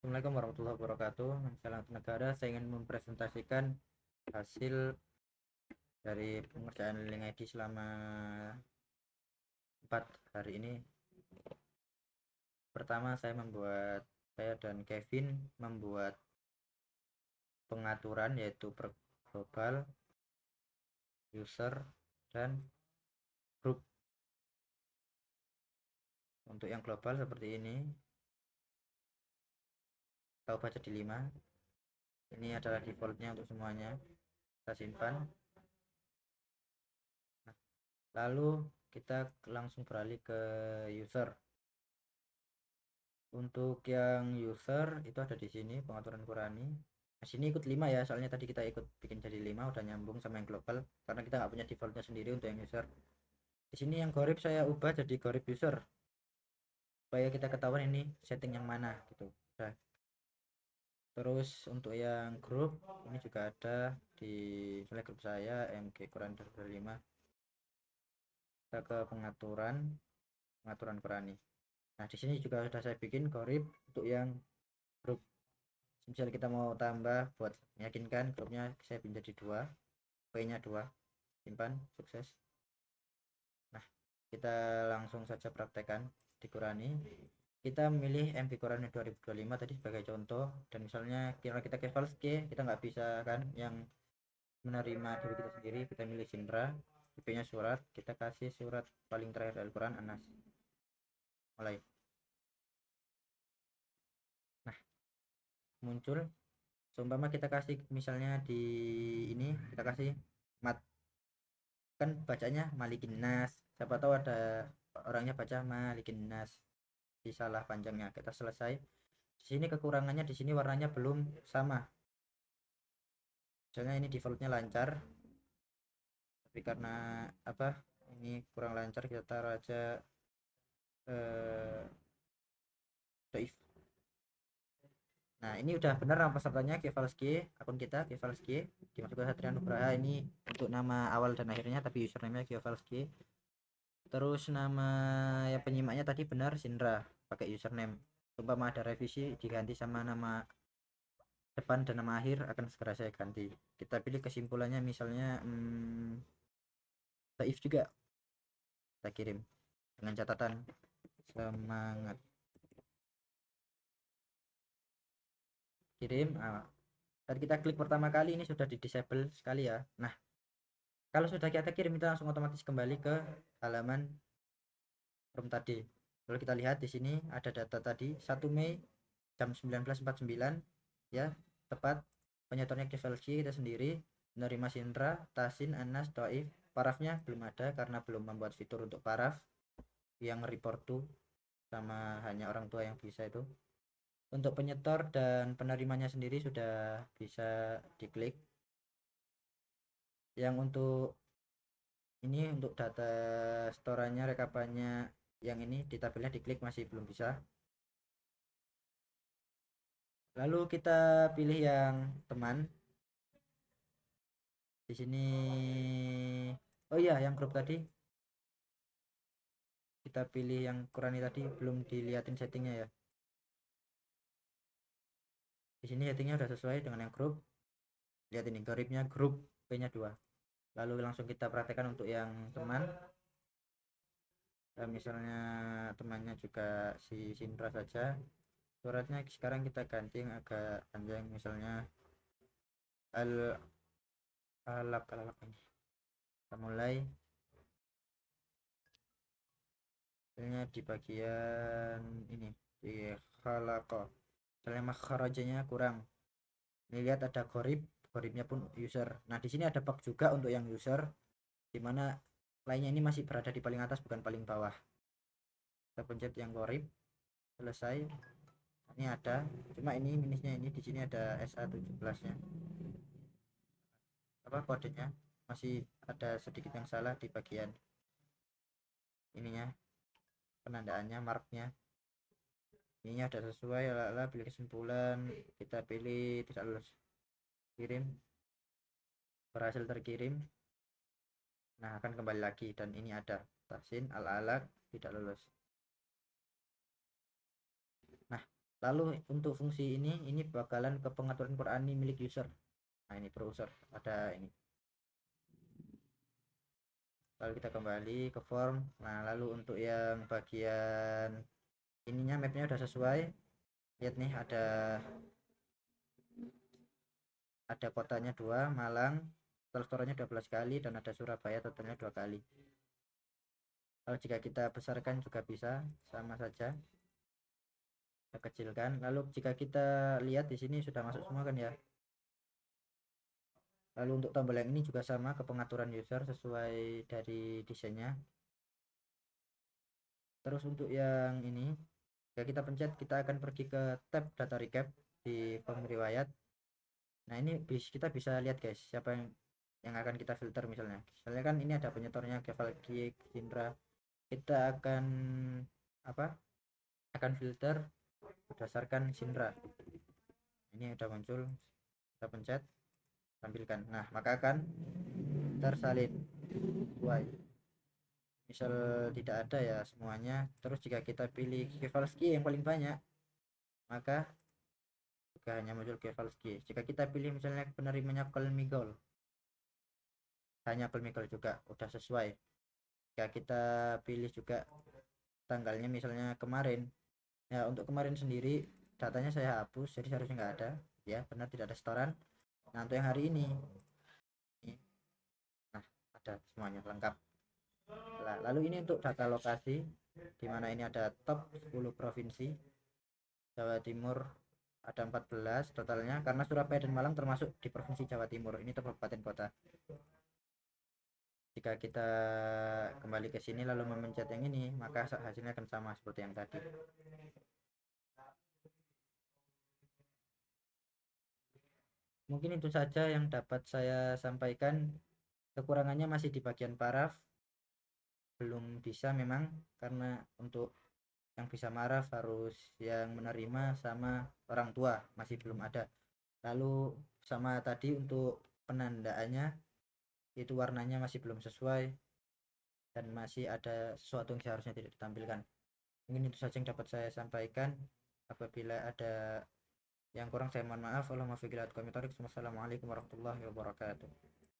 Assalamualaikum warahmatullahi wabarakatuh. Salam negara. Saya ingin mempresentasikan hasil dari pengerjaan link ID selama 4 hari ini. Pertama, saya dan Kevin membuat pengaturan yaitu per global, user, dan grup. Untuk yang global seperti ini, kita baca di 5. Ini adalah defaultnya untuk semuanya. Kita simpan. Lalu kita langsung beralih ke user. Untuk yang user itu ada di sini pengaturan Qurani. Nah, sini ikut 5 ya, soalnya tadi kita ikut bikin jadi 5 udah nyambung sama yang global karena kita nggak punya defaultnya sendiri untuk yang user. Di sini yang gorib saya ubah jadi gorib user supaya kita ketahuan ini setting yang mana gitu. Nah, terus untuk yang grup ini juga ada di misalnya grup saya MG Quran 5. Kita ke pengaturan Qurani. Nah, di sini juga sudah saya bikin gorib untuk yang grup. Misal kita mau tambah buat meyakinkan grupnya, saya pindah di 2, P-nya 2, simpan, sukses. Nah, kita langsung saja praktekkan di Qurani. Kita memilih MV Qurani 2025 tadi sebagai contoh, dan misalnya kira kita ke Valske, kita nggak bisa kan yang menerima diri kita sendiri, kita milih Sindra, IP-nya surat, kita kasih surat paling terakhir Al-Quran Anas. Mulai. Nah, muncul seumpama kita kasih misalnya di ini kita kasih mat, kan bacanya Malikin Nas, siapa tahu ada orangnya baca Malikin Nas, disalah panjangnya. Kita selesai. Di sini kekurangannya, di sini warnanya belum sama, misalnya ini defaultnya lancar, tapi karena apa ini kurang lancar, kita taruh aja doif. Nah, ini udah benar nama pesertanya Kevalski, akun kita Kevalski dimasukkan Satria Nugraha. Ini untuk nama awal dan akhirnya, tapi username-nya Kevalski. Terus nama ya penyimaknya tadi benar Sindra, pakai username. Umpama ada revisi diganti sama nama depan dan nama akhir akan segera saya ganti. Kita pilih kesimpulannya misalnya Taif juga, kita kirim dengan catatan semangat, kirim. Dan kita klik pertama kali ini sudah di disable sekali ya. Nah, kalau sudah kita kirim kita langsung otomatis kembali ke halaman room tadi. Lalu kita lihat di sini ada data tadi 1 Mei jam 19.49 ya, tepat. Penyetornya Kevalski kita sendiri, menerima Sindra, Tasin, Anas, Doif. Parafnya belum ada karena belum membuat fitur untuk paraf yang report to, sama hanya orang tua yang bisa itu. Untuk penyetor dan penerimanya sendiri sudah bisa diklik. Yang untuk ini untuk data storannya, rekapannya, yang ini di tabelnya diklik masih belum bisa. Lalu kita pilih yang teman. Di sini oh iya, yang grup tadi kita pilih yang Qurani tadi, belum dilihatin settingnya ya. Di sini settingnya udah sesuai dengan yang grup. Lihat ini goribnya grup, P-nya 2. Lalu langsung kita praktekkan untuk yang teman. Misalnya temannya juga si Sindra saja. Suratnya sekarang kita ganti yang agak panjang, misalnya al alak ini. Kita mulai misalnya di bagian ini di khalaqa, misalnya makharajanya kurang. Ini lihat ada goribnya pun user. Nah, di sini ada bug juga untuk yang user, dimana lainnya ini masih berada di paling atas bukan paling bawah. Kita pencet yang gorib, selesai. Ini ada, cuma ini minusnya, ini di sini ada SA17 nya, apa kodenya masih ada sedikit yang salah di bagian ininya, penandaannya, marknya. Ini ada sesuai, ala pilih kesimpulan, kita pilih tidak lulus, kirim, berhasil terkirim. Nah, akan kembali lagi, dan ini ada Tahsin al-alaq tidak lulus. Nah, Lalu untuk fungsi ini bakalan ke pengaturan Qur'ani milik user. Nah ini browser ada ini. Lalu kita kembali ke form. Nah lalu untuk yang bagian ininya mapnya udah sesuai. Lihat nih ada kotanya 2 Malang, totalnya 12 kali, dan ada Surabaya totalnya 2 kali. Lalu jika kita besarkan juga bisa, sama saja. Kita kecilkan. Lalu jika kita lihat di sini sudah masuk semua kan ya. Lalu untuk tombol yang ini juga sama, ke pengaturan user sesuai dari desainnya. Terus untuk yang ini, jika kita pencet, kita akan pergi ke tab data recap di form riwayat. Nah ini kita bisa lihat guys, siapa yang akan kita filter misalnya. Misalnya kan ini ada penyetornya Cavalcade, Indra. Kita akan apa? Akan filter berdasarkan Sindra. Ini udah muncul, kita pencet, tampilkan. Nah maka akan tersalin sesuai. Misal tidak ada ya semuanya. Terus jika kita pilih Kowalski yang paling banyak, maka juga hanya muncul Kowalski. Jika kita pilih misalnya penerimanya Kolmigol, hanya Kolmigol juga udah sesuai. Jika kita pilih juga tanggalnya misalnya kemarin, ya untuk kemarin sendiri datanya saya hapus, jadi seharusnya nggak ada ya, benar tidak ada setoran. Nah untuk yang hari ini, nah ada semuanya lengkap. Nah, lalu ini untuk data lokasi, di mana ini ada top 10 provinsi. Jawa Timur ada 14 totalnya, karena Surabaya dan Malang termasuk di provinsi Jawa Timur. Ini top kabupaten kota. Jika kita kembali ke sini lalu memencet yang ini, maka hasilnya akan sama seperti yang tadi. Mungkin itu saja yang dapat saya sampaikan. Kekurangannya masih di bagian paraf, belum bisa memang, karena untuk yang bisa maraf harus yang menerima sama orang tua, masih belum ada. Lalu sama tadi untuk penandaannya, itu warnanya masih belum sesuai dan masih ada sesuatu yang seharusnya tidak ditampilkan. Mungkin itu saja yang dapat saya sampaikan. Apabila ada yang kurang saya mohon maaf. Wassalamualaikum warahmatullahi wabarakatuh.